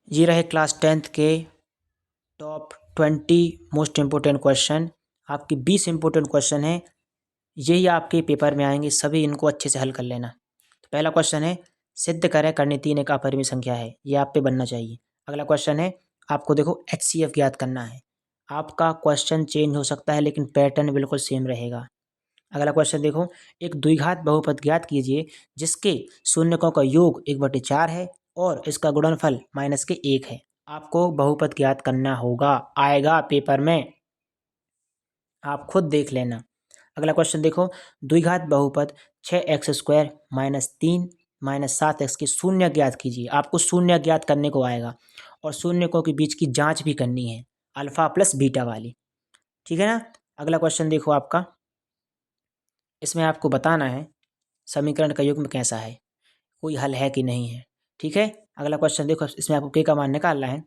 ये रहे class 10th के टॉप 20 मोस्ट इम्पोर्टेंट क्वेश्चन। आपकी 20 इम्पोर्टेंट क्वेश्चन है, यही आपके पेपर में आएंगे, सभी इनको अच्छे से हल कर लेना। तो पहला क्वेश्चन है सिद्ध करें करनी 3 एक अपरिमेय संख्या है, ये आप पे बनना चाहिए। अगला क्वेश्चन है आपको देखो HCF ज्ञात करना है। आपका क्वेश्चन चेंज हो सकता है लेकिन पैटर्न बिल्कुल सेम रहेगा। अगला क्वेश्चन देखो एक द्विघात बहुपद ज्ञात कीजिए जिसके शून्यकों का योग 1/4 है और इसका गुणनफल -1 है। आपको बहुपद ज्ञात करना होगा, आएगा पेपर में, आप खुद देख लेना। अगला क्वेश्चन देखो द्विघात बहुपद 6x² -3 -7x के शून्य ज्ञात कीजिए। आपको शून्य ज्ञात करने को आएगा और शून्यकों के बीच की जांच भी करनी है, अल्फा प्लस बीटा वाली, ठीक है ना। अगला क्वेश्चन देखो आपका, इसमें आपको बताना है समीकरण का युग्म कैसा है, कोई हल है कि नहीं है, ठीक है। अगला क्वेश्चन देखो, इसमें आपको के का मान निकालना है।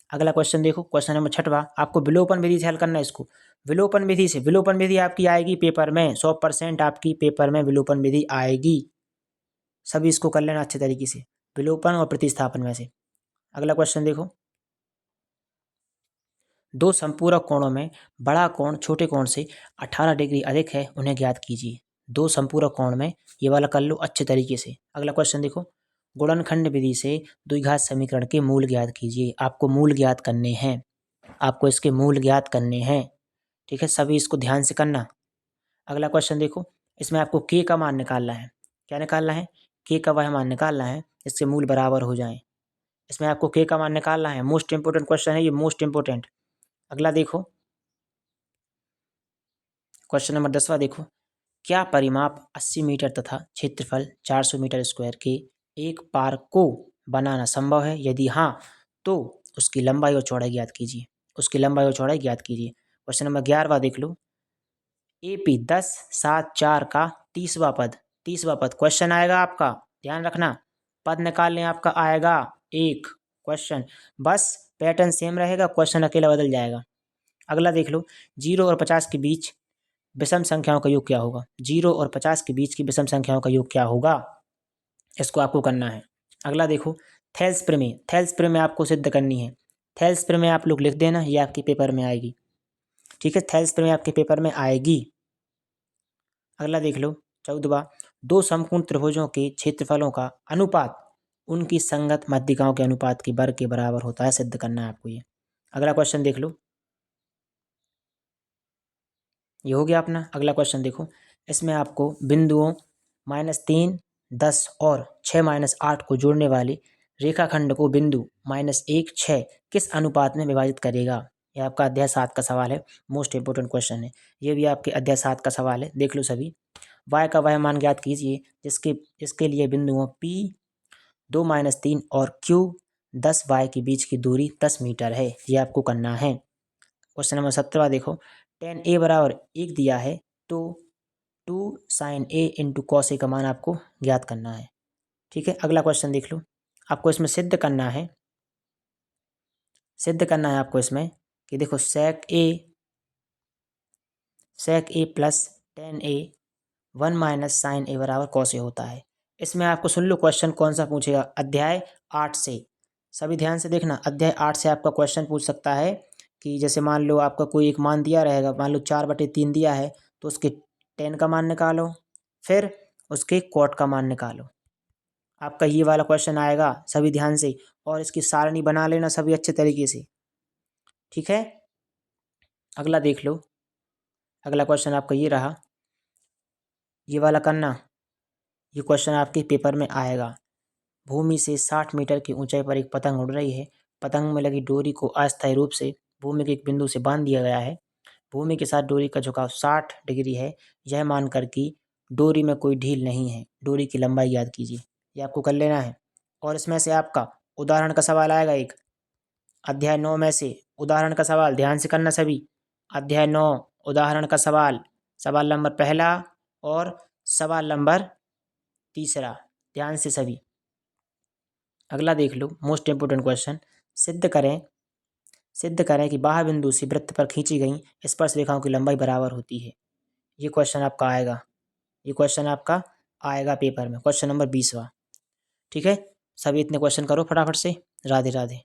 अगला क्वेश्चन देखो क्वेश्चन नंबर 6वां, आपको विलोपन विधि से हल करना है इसको। विलोपन विधि से, विलोपन विधि आपकी आएगी पेपर में 100%, आपकी पेपर में विलोपन विधि आएगी। सभी इसको कर लेना अच्छे तरीके से, विलोपन और प्रतिस्थापन में से। अगला क्वेश्चन देखो, दो संपूरक कोणों में बड़ा कोण छोटे कोण से 18 डिग्री अधिक है, उन्हें ज्ञात कीजिए। दो संपूरक कोण में, ये वाला कर लो अच्छे तरीके से। अगला क्वेश्चन देखो, गुणनखंड विधि से द्विघात समीकरण के मूल ज्ञात कीजिए। आपको मूल ज्ञात करने हैं, आपको इसके मूल ज्ञात करने हैं, ठीक है। सभी इसको ध्यान से करना। अगला क्वेश्चन देखो, इसमें आपको के का मान निकालना है। क्या निकालना है? के का वह मान निकालना है इससे मूल बराबर हो जाएं। इसमें आपको के का मान निकालना है, मोस्ट इंपोर्टेंट क्वेश्चन है ये, मोस्ट इंपोर्टेंट। अगला देखो क्वेश्चन नंबर 10वां देखो, क्या परिमाप 80 मीटर तथा क्षेत्रफल 400 मीटर स्क्वायर के एक पार्क को बनाना संभव है? यदि हाँ तो उसकी लंबाई और चौड़ाई ज्ञात कीजिए। उसकी लंबाई और चौड़ाई ज्ञात कीजिए। क्वेश्चन नंबर 11वां देख लो, AP 10 7 4 का 30वां पद, 30वां पद क्वेश्चन आएगा आपका, ध्यान रखना। पद निकालने आपका आएगा एक क्वेश्चन, बस पैटर्न सेम रहेगा, क्वेश्चन अकेला बदल जाएगा। अगला देख लो, 0 और 50 के बीच विषम संख्याओं का योग क्या होगा? 0 और 50 के बीच की विषम संख्याओं का योग क्या होगा, इसको आपको करना है। अगला देखो, थेल्स प्रमेय, थेल्स प्रमेय आपको सिद्ध करनी है। थेल्स प्रमेय आप लोग लिख देना, ये आपके पेपर में आएगी, ठीक है। थेल्स प्रमेय आपके पेपर में आएगी। अगला देख लो 14वां, दो समकोण त्रिभुजों के क्षेत्रफलों का अनुपात उनकी संगत माध्यिकाओं के अनुपात के वर्ग के बराबर होता है, सिद्ध करना है आपको ये। अगला क्वेश्चन देख लो, ये हो गया अपना। अगला क्वेश्चन देखो, इसमें आपको बिंदुओं -3 10 और 6 -8 को जोड़ने वाले रेखाखंड को बिंदु -1 6 किस अनुपात में विभाजित करेगा? यह आपका अध्याय 7 का सवाल है, मोस्ट इंपोर्टेंट क्वेश्चन है ये भी, आपके अध्याय 7 का सवाल है, देख लो सभी। y का वह मान ज्ञात कीजिए जिसके लिए बिंदुओं P 2 -3 और Q 10 y के बीच की दूरी 10 मीटर है, ये आपको करना है। क्वेश्चन नंबर 17वां देखो, tan a बराबर 1 दिया है तो 2 sin a into cos A का मान आपको ज्ञात करना है, ठीक है। अगला क्वेश्चन देख लो, आपको इसमें सिद्ध करना है, सिद्ध करना है आपको इसमें कि देखो sec a plus tan a 1 minus sine A बराबर कॉस ए होता है। इसमें आपको सुन लो क्वेश्चन कौन सा पूछेगा, अध्याय 8 से, सभी ध्यान से देखना। अध्याय 8 से आपका क्वेश्चन पूछ सकता है कि जैसे मान लो आपका कोई एक मान दिया रहेगा, मान लो 4/3 दिया है तो उसके tan का मान निकालो, फिर उसके cot का मान निकालो। आपका ये वाला क्वेश्चन आएगा, सभी ध्यान से, और इसकी सारणी बना लेना सभी अच्छे तरीके से, ठीक है। अगला देख लो, अगला क्वेश्चन आपका ये रहा, ये वाला करना, ये क्वेश्चन आपके पेपर में आएगा। भूमि से 60 मीटर की ऊंचाई पर एक पतंग उड़ रही है। पतंग में लगी डोरी को अस्थायी रूप से भूमि के एक बिंदु से बांध दिया गया है। भूमि के साथ डोरी का झुकाव 60 डिग्री है, यह मानकर कि डोरी में कोई ढील नहीं है, डोरी की लंबाई याद कीजिए। ये आपको कर लेना है। और इसमें से आपका उदाहरण का सवाल आएगा एक, अध्याय 9 में से उदाहरण का सवाल, ध्यान से करना सभी। अध्याय 9 उदाहरण का सवाल, सवाल नंबर 1 और सवाल नंबर 3, ध्यान से सभी। अगला देख लो, मोस्ट इंपोर्टेंट क्वेश्चन, सिद्ध करें कि बाह्य बिंदु से वृत्त पर खींची गई स्पर्श रेखाओं की लंबाई बराबर होती है। ये क्वेश्चन आपका आएगा, ये क्वेश्चन आपका आएगा पेपर में, क्वेश्चन नंबर 20वां, ठीक है। सभी इतने क्वेश्चन करो फटाफट से। राधे राधे।